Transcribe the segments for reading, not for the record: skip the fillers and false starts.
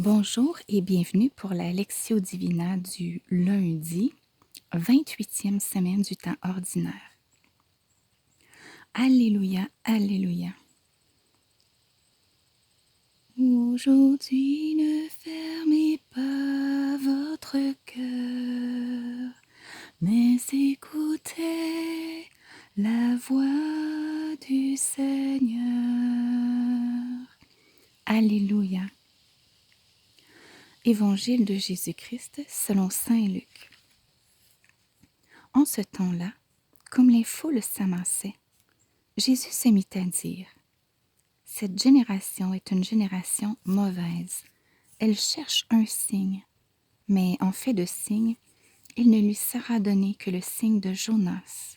Bonjour et bienvenue pour la Lectio Divina du lundi, 28e semaine du temps ordinaire. Alléluia, Alléluia. Aujourd'hui ne fermez pas votre cœur, mais écoutez la voix du Seigneur. Alléluia. Évangile de Jésus-Christ selon saint Luc. En ce temps-là, comme les foules s'amassaient, Jésus se mit à dire : « Cette génération est une génération mauvaise. Elle cherche un signe, mais en fait de signe, il ne lui sera donné que le signe de Jonas.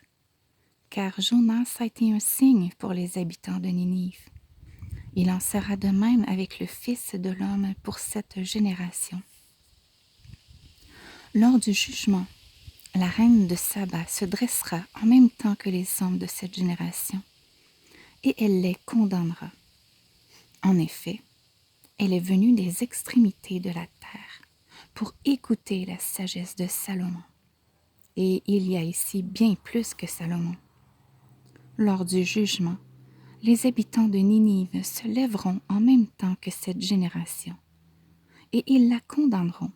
Car Jonas a été un signe pour les habitants de Ninive. Il en sera de même avec le Fils de l'homme pour cette génération. Lors du jugement, la reine de Saba se dressera en même temps que les hommes de cette génération, et elle les condamnera. En effet, elle est venue des extrémités de la terre pour écouter la sagesse de Salomon. Et il y a ici bien plus que Salomon. Lors du jugement, les habitants de Ninive se lèveront en même temps que cette génération, et ils la condamneront.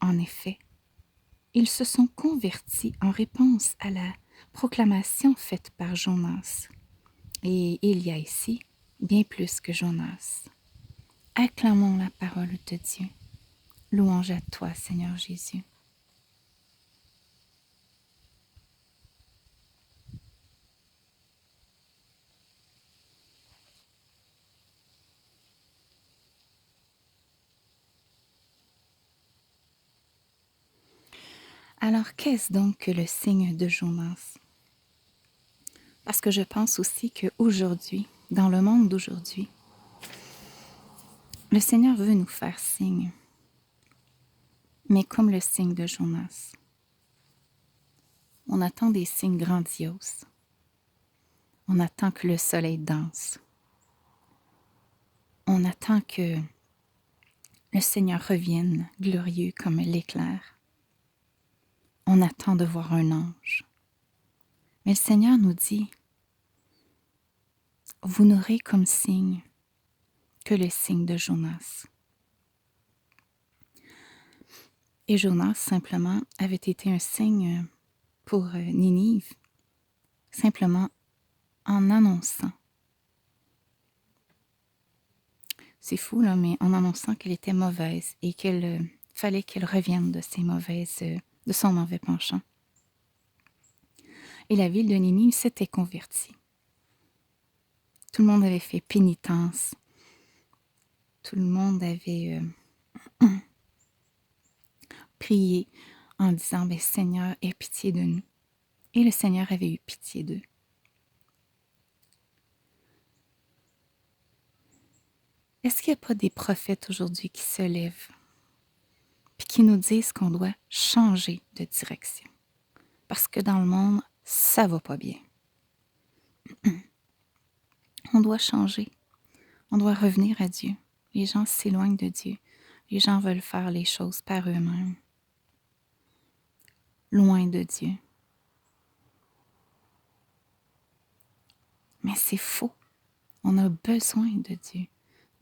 En effet, ils se sont convertis en réponse à la proclamation faite par Jonas. Et il y a ici bien plus que Jonas. Acclamons la parole de Dieu. Louange à toi, Seigneur Jésus. Alors, qu'est-ce donc que le signe de Jonas? Parce que je pense aussi qu'aujourd'hui, dans le monde d'aujourd'hui, le Seigneur veut nous faire signe, mais comme le signe de Jonas. On attend des signes grandioses. On attend que le soleil danse. On attend que le Seigneur revienne glorieux comme l'éclair. On attend de voir un ange. Mais le Seigneur nous dit : vous n'aurez comme signe que le signe de Jonas. Et Jonas, simplement, avait été un signe pour Ninive, simplement en annonçant. C'est fou, là, mais en annonçant qu'elle était mauvaise et qu'il fallait qu'elle revienne de de son mauvais penchant. Et la ville de Ninive s'était convertie. Tout le monde avait fait pénitence. Tout le monde avait prié en disant : « Seigneur, aie pitié de nous. » Et le Seigneur avait eu pitié d'eux. Est-ce qu'il n'y a pas des prophètes aujourd'hui qui se lèvent et qui nous disent qu'on doit changer de direction? Parce que dans le monde, ça va pas bien. On doit changer. On doit revenir à Dieu. Les gens s'éloignent de Dieu. Les gens veulent faire les choses par eux-mêmes. Loin de Dieu. Mais c'est faux. On a besoin de Dieu.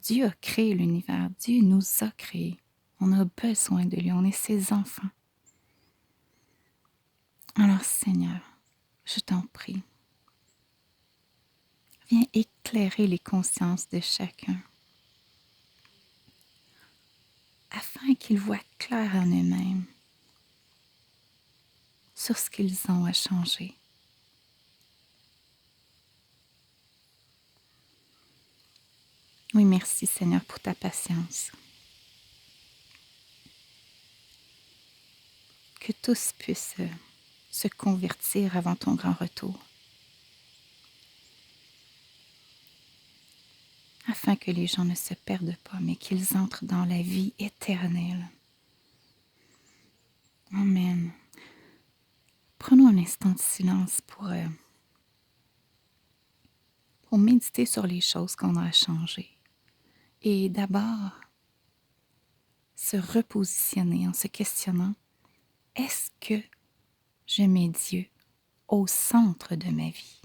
Dieu a créé l'univers. Dieu nous a créés. On a besoin de lui. On est ses enfants. Alors Seigneur, je t'en prie, viens éclairer les consciences de chacun, afin qu'ils voient clair en eux-mêmes sur ce qu'ils ont à changer. Oui, merci Seigneur pour ta patience. Que tous puissent se convertir avant ton grand retour, afin que les gens ne se perdent pas, mais qu'ils entrent dans la vie éternelle. Amen. Prenons un instant de silence pour méditer sur les choses qu'on a à changer. Et d'abord, se repositionner en se questionnant, est-ce que je mets Dieu au centre de ma vie?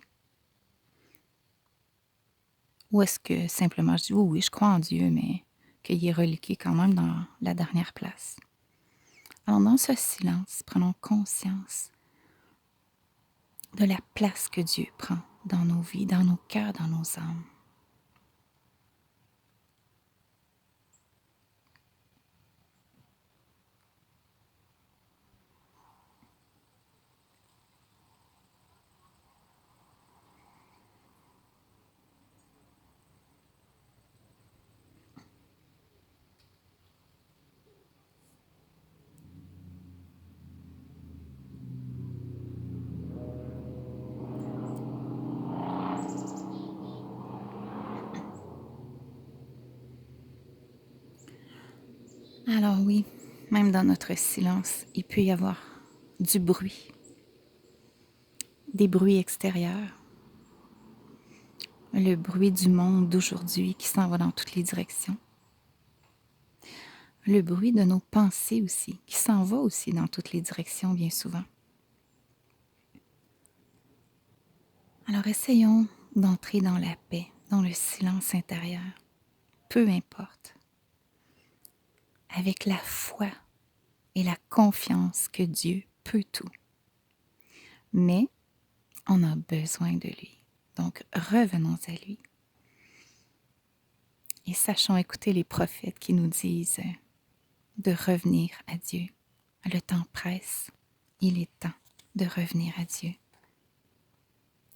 Ou est-ce que simplement je dis oui, oui, je crois en Dieu, mais qu'il est reliqué quand même dans la dernière place? Alors dans ce silence, prenons conscience de la place que Dieu prend dans nos vies, dans nos cœurs, dans nos âmes. Alors oui, même dans notre silence, il peut y avoir du bruit, des bruits extérieurs, le bruit du monde d'aujourd'hui qui s'en va dans toutes les directions, le bruit de nos pensées aussi, qui s'en va aussi dans toutes les directions bien souvent. Alors essayons d'entrer dans la paix, dans le silence intérieur, peu importe, avec la foi et la confiance que Dieu peut tout. Mais on a besoin de lui. Donc revenons à lui. Et sachons écouter les prophètes qui nous disent de revenir à Dieu. Le temps presse. Il est temps de revenir à Dieu.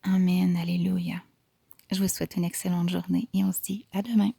Amen, alléluia. Je vous souhaite une excellente journée et on se dit à demain.